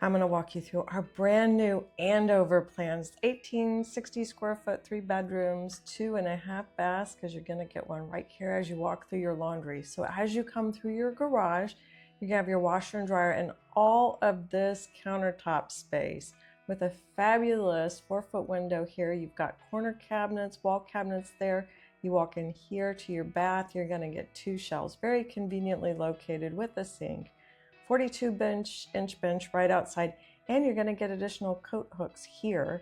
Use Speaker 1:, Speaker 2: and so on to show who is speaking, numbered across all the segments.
Speaker 1: I'm going to walk you through our brand new Andover plans. 1860 square foot, 3 bedrooms, 2.5 baths, because you're going to get one right here as you walk through your laundry. So as you come through your garage, you have your washer and dryer and all of this countertop space with a fabulous 4-foot window here. You've got corner cabinets, wall cabinets there. You walk in here to your bath, you're going to get 2 shelves, very conveniently located with a sink. 42-inch bench right outside, and you're going to get additional coat hooks here.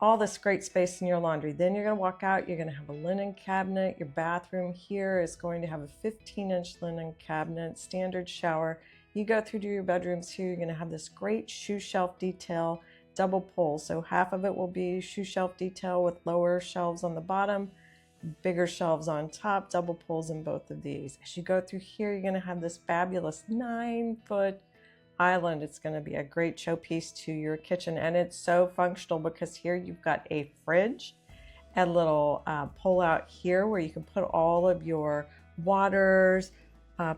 Speaker 1: All this great space in your laundry. Then you're going to walk out, you're going to have a linen cabinet. Your bathroom here is going to have a 15-inch linen cabinet, standard shower. You go through to your bedrooms here, you're going to have this great shoe shelf detail, double pull. So half of it will be shoe shelf detail with lower shelves on the bottom, bigger shelves on top, double pulls in both of these. As you go through here, you're going to have this fabulous 9-foot island. It's going to be a great showpiece to your kitchen, and it's so functional because here you've got a fridge, a little pull out here where you can put all of your waters,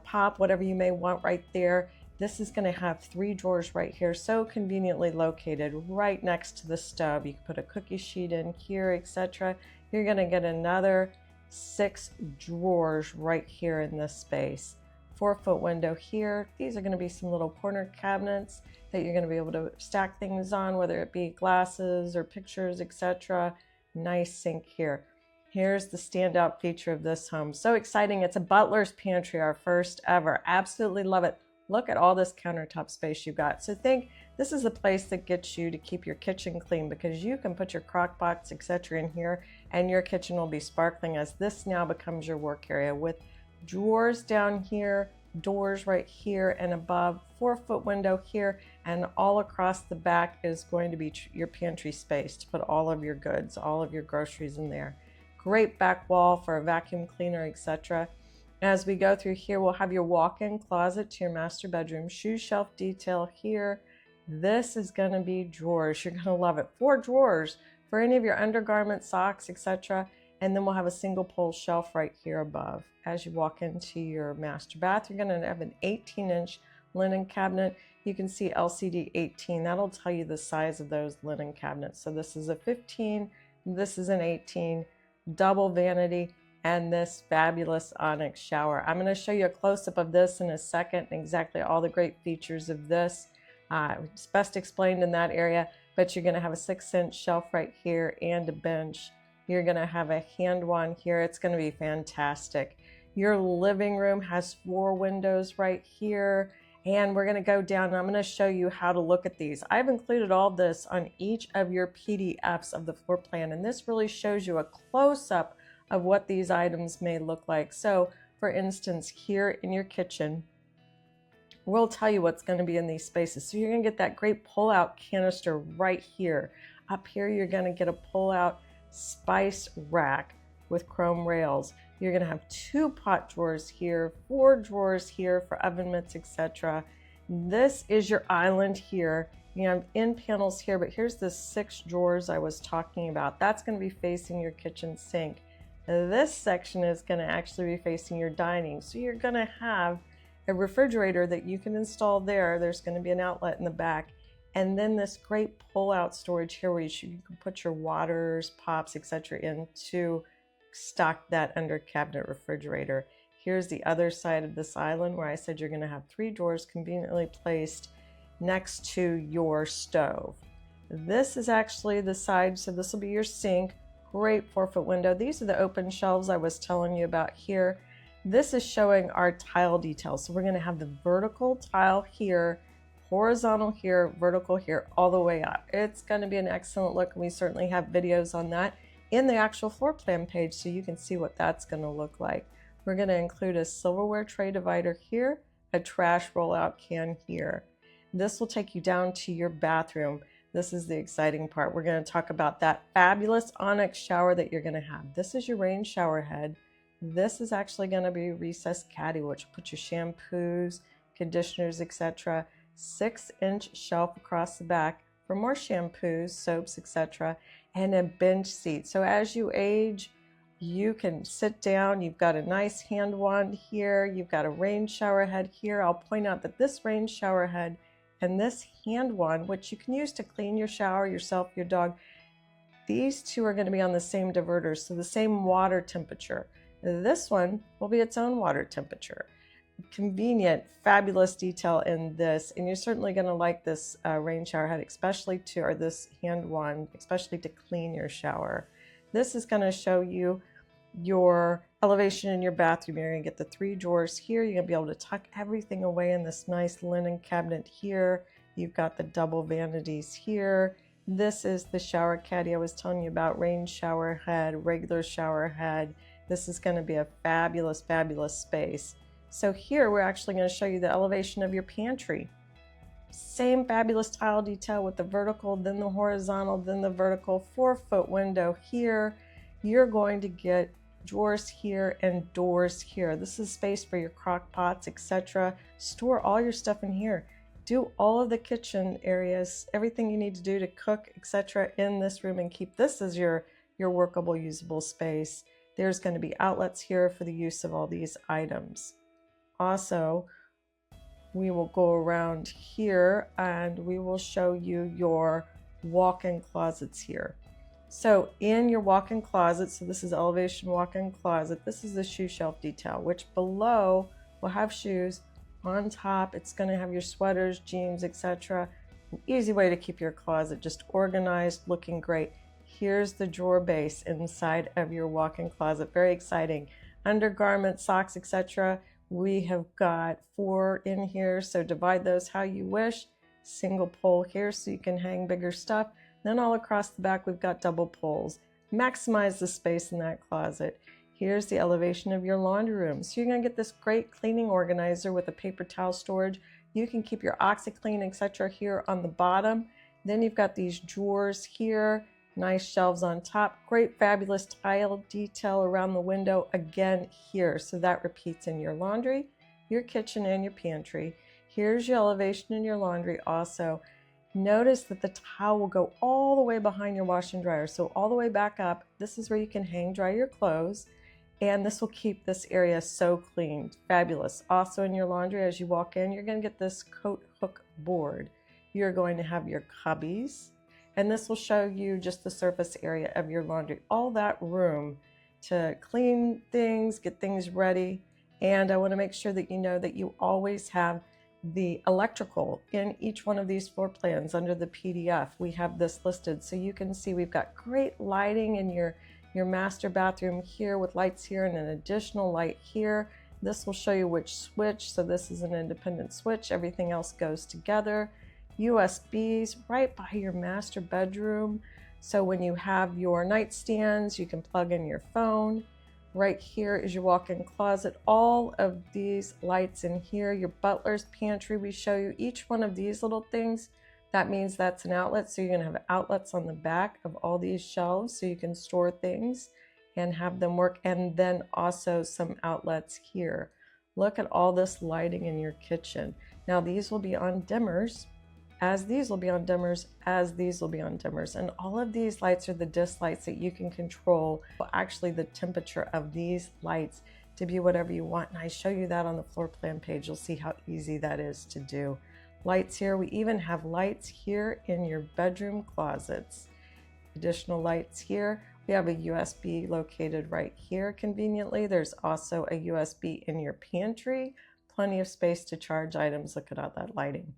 Speaker 1: pop, whatever you may want right there. This is going to have 3 drawers right here, so conveniently located right next to the stove. You can put a cookie sheet in here, etc. You're going to get another 6 drawers right here in this space. 4-foot window here. These are going to be some little corner cabinets that you're going to be able to stack things on, whether it be glasses or pictures, etc. Nice sink here. Here's the standout feature of this home. So exciting. It's a Butler's Pantry, our first ever. Absolutely love it. Look at all this countertop space you've got. So think this is the place that gets you to keep your kitchen clean, because you can put your crock pots, etc. in here and your kitchen will be sparkling, as this now becomes your work area with drawers down here, doors right here and above, 4-foot window here, and all across the back is going to be your pantry space to put all of your goods, all of your groceries in there. Great back wall for a vacuum cleaner, etc. As we go through here, we'll have your walk-in closet to your master bedroom, shoe shelf detail here. This is going to be drawers. You're going to love it. 4 drawers for any of your undergarments, socks, etc. And then we'll have a single pole shelf right here above. As you walk into your master bath, you're going to have an 18-inch linen cabinet. You can see LCD 18. That'll tell you the size of those linen cabinets. So this is a 15, this is an 18, double vanity, and this fabulous onyx shower. I'm going to show you a close-up of this in a second, and exactly all the great features of this. It's best explained in that area, but you're going to have a 6-inch shelf right here and a bench. You're going to have a hand wand here. It's going to be fantastic. Your living room has 4 windows right here, and we're going to go down and I'm going to show you how to look at these. I've included all this on each of your PDFs of the floor plan, and this really shows you a close-up of what these items may look like. So for instance, here in your kitchen, we'll tell you what's going to be in these spaces. So you're going to get that great pull-out canister right here. Up here, you're going to get a pull-out spice rack with chrome rails. You're going to have 2 pot drawers here, 4 drawers here for oven mitts, etc. This is your island here. You have end panels here, but here's the 6 drawers I was talking about. That's going to be facing your kitchen sink. This section is going to actually be facing your dining. So you're going to have a refrigerator that you can install there. There's going to be an outlet in the back. And then this great pull-out storage here where you can put your waters, pops, etc. in to stock that under cabinet refrigerator. Here's the other side of this island where I said you're going to have 3 drawers conveniently placed next to your stove. This is actually the side, so this will be your sink. Great 4-foot window. These are the open shelves I was telling you about here. This is showing our tile details. So we're going to have the vertical tile here, horizontal here, vertical here, all the way up. It's going to be an excellent look, and we certainly have videos on that in the actual floor plan page so you can see what that's going to look like. We're going to include a silverware tray divider here, a trash rollout can here. This will take you down to your bathroom. This is the exciting part. We're going to talk about that fabulous onyx shower that you're going to have. This is your rain shower head. This is actually going to be a recessed caddy, which will put your shampoos, conditioners, etc. 6-inch shelf across the back for more shampoos, soaps, etc. And a bench seat. So as you age, you can sit down. You've got a nice hand wand here. You've got a rain shower head here. I'll point out that this rain shower head And this hand one, which you can use to clean your shower, yourself, your dog, these two are going to be on the same diverters, so the same water temperature. This one will be its own water temperature. Convenient, fabulous detail in this, and you're certainly going to like this rain shower head, or this hand one, especially to clean your shower. This is going to show you your elevation in your bathroom. You're going to get the 3 drawers here. You're going to be able to tuck everything away in this nice linen cabinet here. You've got the double vanities here. This is the shower caddy I was telling you about, rain shower head, regular shower head. This is going to be a fabulous, fabulous space. So here we're actually going to show you the elevation of your pantry. Same fabulous tile detail with the vertical, then the horizontal, then the vertical, 4-foot window here. You're going to get drawers here and doors here. This is space for your crock pots, etc. Store all your stuff in here. Do all of the kitchen areas, everything you need to do to cook, etc. in this room, and keep this as your workable, usable space. There's going to be outlets here for the use of all these items. Also, we will go around here and we will show you your walk-in closets here. So in your walk-in closet, so this is elevation walk-in closet, this is the shoe shelf detail, which below will have shoes. On top, it's going to have your sweaters, jeans, etc. An easy way to keep your closet just organized, looking great. Here's the drawer base inside of your walk-in closet. Very exciting. Undergarments, socks, etc. We have got 4 in here, so divide those how you wish. Single pole here so you can hang bigger stuff. Then all across the back we've got double poles. Maximize the space in that closet. Here's the elevation of your laundry room. So you're going to get this great cleaning organizer with a paper towel storage. You can keep your OxiClean, etc. here on the bottom. Then you've got these drawers here. Nice shelves on top. Great fabulous tile detail around the window again here. So that repeats in your laundry, your kitchen, and your pantry. Here's your elevation in your laundry also. Notice that the towel will go all the way behind your wash and dryer. So all the way back up. This is where you can hang dry your clothes. And this will keep this area so clean. Fabulous. Also in your laundry, as you walk in, you're going to get this coat hook board. You're going to have your cubbies. And this will show you just the surface area of your laundry. All that room to clean things, get things ready. And I want to make sure that you know that you always have the electrical in each one of these floor plans under the PDF. We have this listed so you can see we've got great lighting in your master bathroom here with lights here and an additional light here. This will show you which switch. So this is an independent switch. Everything else goes together. USBs right by your master bedroom. So when you have your nightstands, you can plug in your phone. Right here is your walk-in closet. All of these lights in here, your Butler's pantry, we show you each one of these little things. That means that's an outlet. So you're going to have outlets on the back of all these shelves so you can store things and have them work. And then also some outlets here. Look at all this lighting in your kitchen. Now these will be on dimmers, as these will be on dimmers, as these will be on dimmers. And all of these lights are the disc lights that you can control actually the temperature of these lights to be whatever you want. And I show you that on the floor plan page. You'll see how easy that is to do. Lights here. We even have lights here in your bedroom closets. Additional lights here. We have a USB located right here conveniently. There's also a USB in your pantry. Plenty of space to charge items. Look at all that lighting.